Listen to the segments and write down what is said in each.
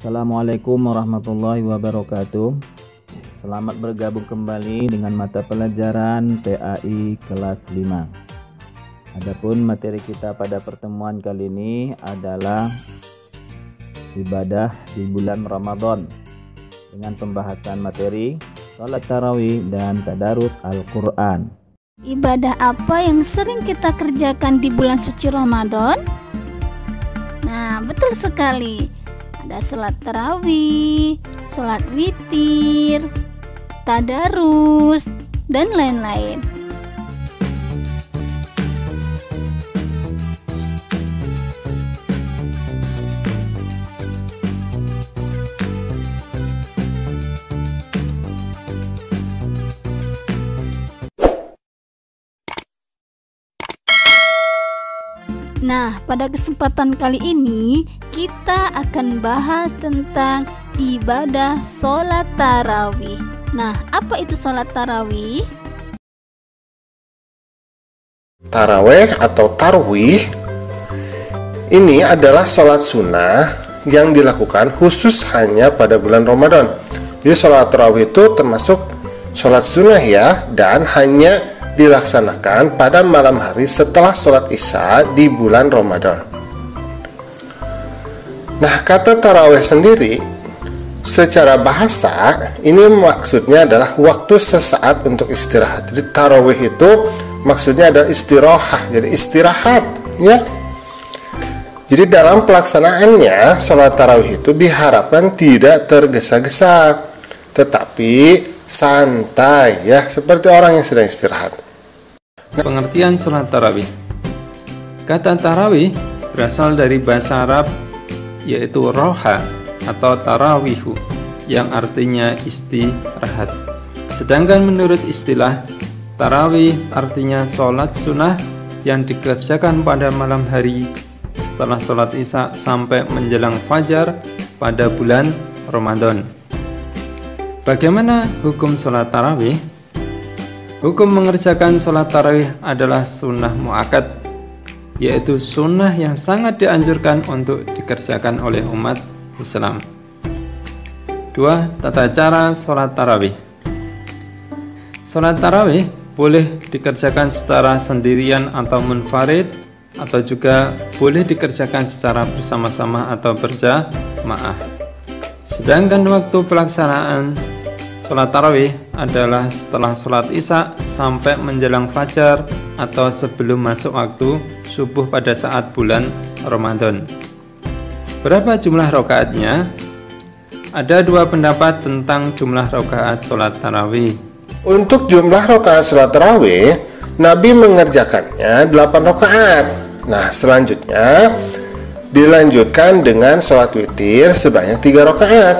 Assalamualaikum warahmatullahi wabarakatuh. Selamat bergabung kembali dengan mata pelajaran PAI kelas 5. Adapun materi kita pada pertemuan kali ini adalah ibadah di bulan Ramadan dengan pembahasan materi salat tarawih dan tadarus Al-Quran. Ibadah apa yang sering kita kerjakan di bulan suci Ramadan? Nah, betul sekali. Ada salat tarawih, salat witir, tadarus, dan lain-lain. Nah, pada kesempatan kali ini kita akan bahas tentang ibadah sholat tarawih. Nah, apa itu sholat tarawih? Tarawih atau tarwih ini adalah sholat sunnah yang dilakukan khusus hanya pada bulan Ramadan. Jadi sholat tarawih itu termasuk sholat sunnah ya, dan hanya dilaksanakan pada malam hari setelah sholat isya di bulan Ramadan. Nah, kata tarawih sendiri secara bahasa ini maksudnya adalah waktu sesaat untuk istirahat. Jadi tarawih itu maksudnya adalah istirahat, jadi istirahat ya. Jadi dalam pelaksanaannya sholat tarawih itu diharapkan tidak tergesa-gesa, tetapi santai ya, seperti orang yang sedang istirahat. Pengertian sholat tarawih. Kata tarawih berasal dari bahasa Arab yaitu roha atau tarawihu yang artinya istirahat. Sedangkan menurut istilah, tarawih artinya sholat sunnah yang dikerjakan pada malam hari setelah sholat isya sampai menjelang fajar pada bulan Ramadan. Bagaimana hukum sholat tarawih? Hukum mengerjakan sholat tarawih adalah sunnah mu'akkad, yaitu sunnah yang sangat dianjurkan untuk dikerjakan oleh umat Islam. 2. Tata cara sholat tarawih. Sholat tarawih boleh dikerjakan secara sendirian atau munfarid, atau juga boleh dikerjakan secara bersama-sama atau berjamaah. Sedangkan waktu pelaksanaan sholat tarawih adalah setelah sholat isya sampai menjelang fajar atau sebelum masuk waktu subuh pada saat bulan Ramadan. Berapa jumlah rakaatnya? Ada dua pendapat tentang jumlah rakaat sholat tarawih. Untuk jumlah rakaat sholat tarawih, Nabi mengerjakannya 8 rakaat. Nah, selanjutnya dilanjutkan dengan sholat witir sebanyak 3 rakaat.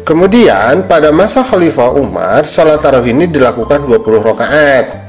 Kemudian pada masa Khalifah Umar, sholat tarawih ini dilakukan 20 rakaat.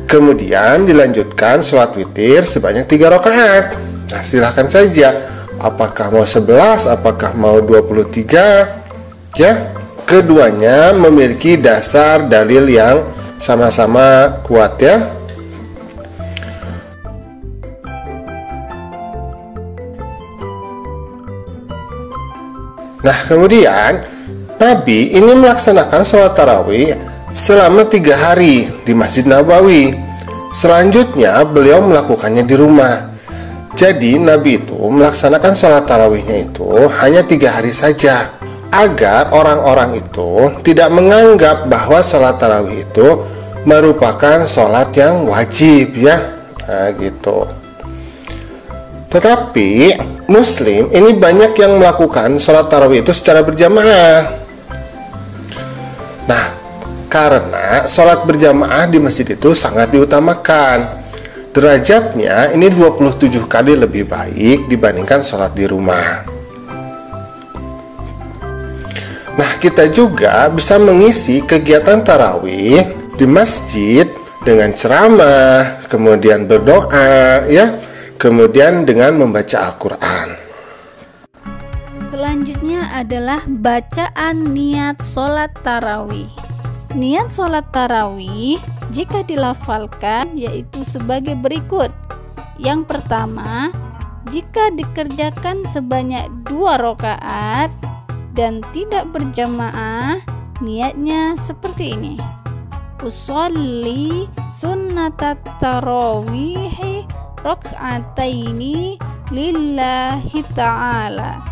Kemudian dilanjutkan sholat witir sebanyak 3 rakaat. Nah, silahkan saja, apakah mau 11, apakah mau 23 ya. Keduanya memiliki dasar dalil yang sama-sama kuat ya. Nah, kemudian Nabi ini melaksanakan sholat tarawih selama 3 hari di Masjid Nabawi. Selanjutnya beliau melakukannya di rumah. Jadi Nabi itu melaksanakan sholat tarawihnya itu hanya 3 hari saja, agar orang-orang itu tidak menganggap bahwa sholat tarawih itu merupakan sholat yang wajib ya. Nah, gitu. Tetapi Muslim ini banyak yang melakukan sholat tarawih itu secara berjamaah. Nah, karena sholat berjamaah di masjid itu sangat diutamakan. Derajatnya ini 27 kali lebih baik dibandingkan sholat di rumah. Nah, kita juga bisa mengisi kegiatan tarawih di masjid dengan ceramah, kemudian berdoa ya, kemudian dengan membaca Al-Quran. Selanjutnya adalah bacaan niat sholat tarawih. Niat sholat tarawih jika dilafalkan yaitu sebagai berikut. Yang pertama, jika dikerjakan sebanyak 2 rakaat dan tidak berjamaah, niatnya seperti ini. Usolli sunnatat tarawih rak'ataini lillahi ta'ala.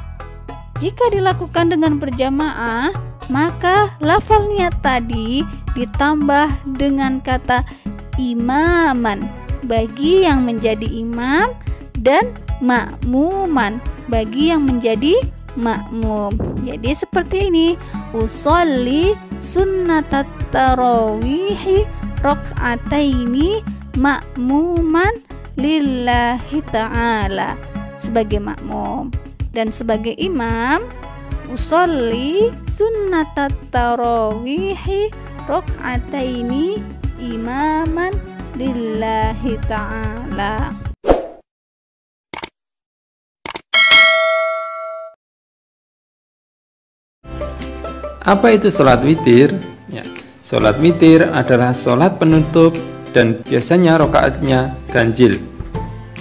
Jika dilakukan dengan berjamaah, maka lafal niat tadi ditambah dengan kata imaman bagi yang menjadi imam dan makmuman bagi yang menjadi makmum. Jadi seperti ini, usolli sunnatat tarawih rak'ataini makmuman lillahi ta'ala, sebagai makmum, dan sebagai imam usolli sunnatat tarawih rak'ataini imaman lillahi ta'ala. Apa itu sholat witir? Ya, sholat witir adalah sholat penutup dan biasanya rakaatnya ganjil.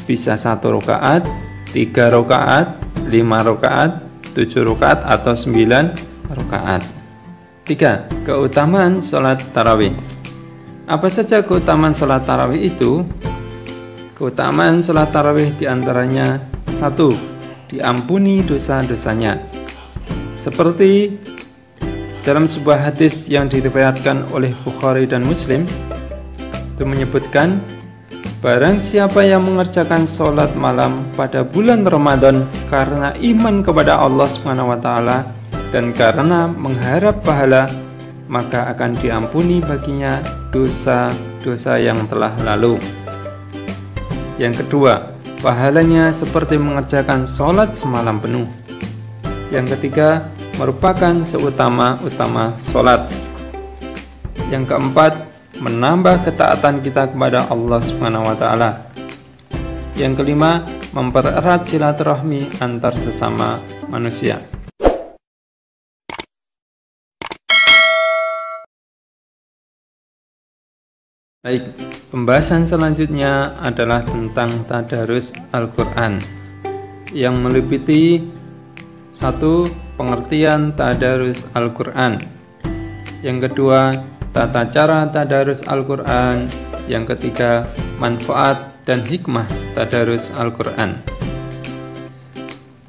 Bisa 1 rakaat, 3 rakaat, 5 rakaat, 7 rakaat atau 9 rakaat. 3. Keutamaan sholat tarawih. Apa saja keutamaan sholat tarawih itu? Keutamaan sholat tarawih diantaranya 1. Diampuni dosa-dosanya. Seperti dalam sebuah hadis yang diriwayatkan oleh Bukhari dan Muslim, itu menyebutkan, barang siapa yang mengerjakan sholat malam pada bulan Ramadan karena iman kepada Allah SWT dan karena mengharap pahala, maka akan diampuni baginya dosa-dosa yang telah lalu. Yang kedua, pahalanya seperti mengerjakan sholat semalam penuh. Yang ketiga, merupakan seutama-utama sholat. Yang keempat, menambah ketaatan kita kepada Allah SWT. Yang kelima, mempererat silaturahmi antar sesama manusia. Baik, pembahasan selanjutnya adalah tentang tadarus Al-Quran yang meliputi 1. Pengertian tadarus Al-Quran. Yang kedua, tata cara tadarus Al-Quran. Yang ketiga, manfaat dan hikmah tadarus Al-Quran.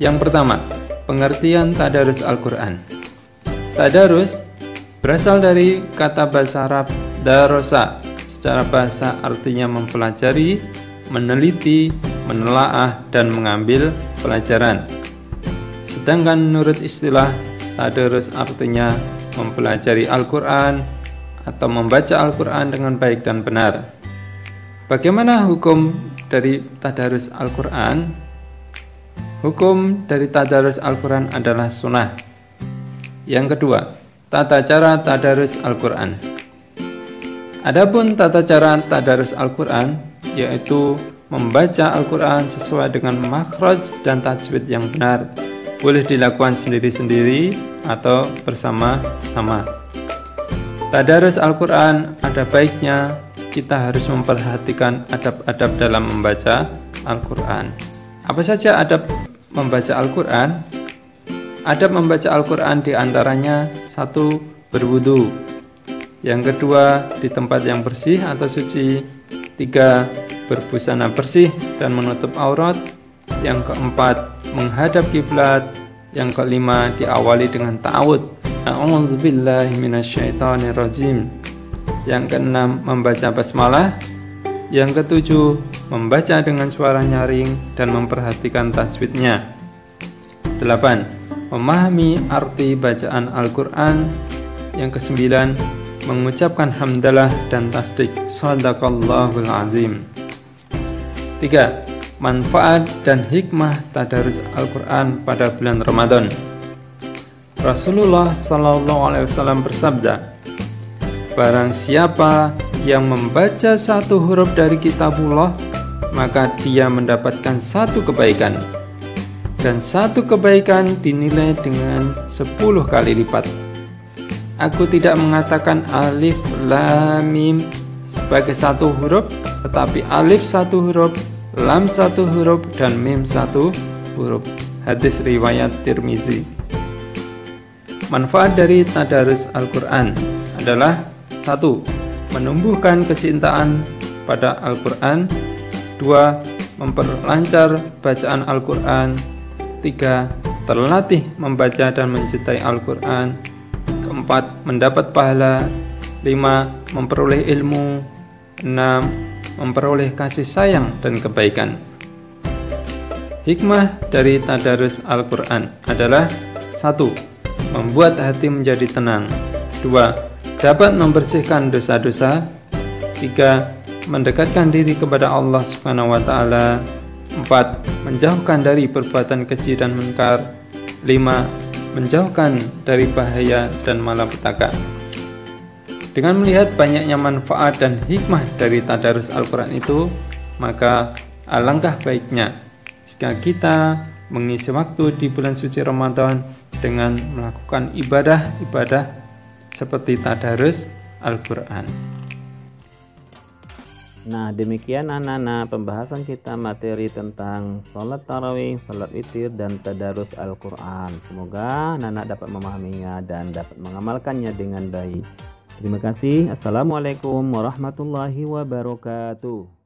Yang pertama, pengertian tadarus Al-Quran. Tadarus berasal dari kata bahasa Arab darosa. Secara bahasa artinya mempelajari, meneliti, menelaah, dan mengambil pelajaran. Sedangkan menurut istilah, tadarus artinya mempelajari Al-Quran atau membaca Al-Quran dengan baik dan benar. Bagaimana hukum dari tadarus Al-Quran? Hukum dari tadarus Al-Quran adalah sunnah. Yang kedua, tata cara tadarus Al-Quran. Adapun tata cara tadarus Al-Quran, yaitu membaca Al-Quran sesuai dengan makhraj dan tajwid yang benar. Boleh dilakukan sendiri-sendiri atau bersama-sama. Tadarus Al-Quran ada baiknya kita harus memperhatikan adab-adab dalam membaca Al-Quran. Apa saja adab membaca Al-Quran? Adab membaca Al-Quran diantaranya 1. Berwudu. Yang kedua, di tempat yang bersih atau suci. 3. Berbusana bersih dan menutup aurat. Yang keempat, menghadap kiblat. Yang kelima, diawali dengan ta'awudz, a'udzubillahi minasyaitonirrajim. Yang keenam, membaca basmalah. Yang ketujuh, membaca dengan suara nyaring dan memperhatikan tajwidnya. 8. Memahami arti bacaan Al-Quran. Yang kesembilan, mengucapkan hamdalah dan tasdik shadaqallahul azim. 3. Manfaat dan hikmah tadarus Al-Quran pada bulan Ramadan. Rasulullah SAW bersabda, barang siapa yang membaca 1 huruf dari kitabullah, maka dia mendapatkan 1 kebaikan, dan 1 kebaikan dinilai dengan 10 kali lipat. Aku tidak mengatakan alif lam mim sebagai 1 huruf, tetapi alif 1 huruf, lam 1 huruf dan mim 1 huruf. Hadis riwayat Tirmizi. Manfaat dari tadarus Al-Quran adalah 1. Menumbuhkan kecintaan pada Al-Quran. 2. Memperlancar bacaan Al-Quran. 3. Terlatih membaca dan mencintai Al-Quran. 4. Mendapat pahala. 5. Memperoleh ilmu. 6. Memperoleh kasih sayang dan kebaikan. Hikmah dari tadarus Al-Quran adalah 1. Membuat hati menjadi tenang. 2. Dapat membersihkan dosa-dosa. 3. Mendekatkan diri kepada Allah Subhanahu wa Ta'ala. 4. Menjauhkan dari perbuatan keji dan munkar. 5. Menjauhkan dari bahaya dan malapetaka. Dengan melihat banyaknya manfaat dan hikmah dari tadarus Al-Quran itu, maka alangkah baiknya jika kita mengisi waktu di bulan suci Ramadan dengan melakukan ibadah-ibadah seperti tadarus Al-Quran. Nah, demikian anak-anak pembahasan kita materi tentang sholat tarawih, sholat witir, dan tadarus Al-Quran. Semoga anak-anak dapat memahaminya dan dapat mengamalkannya dengan baik. Terima kasih. Assalamualaikum warahmatullahi wabarakatuh.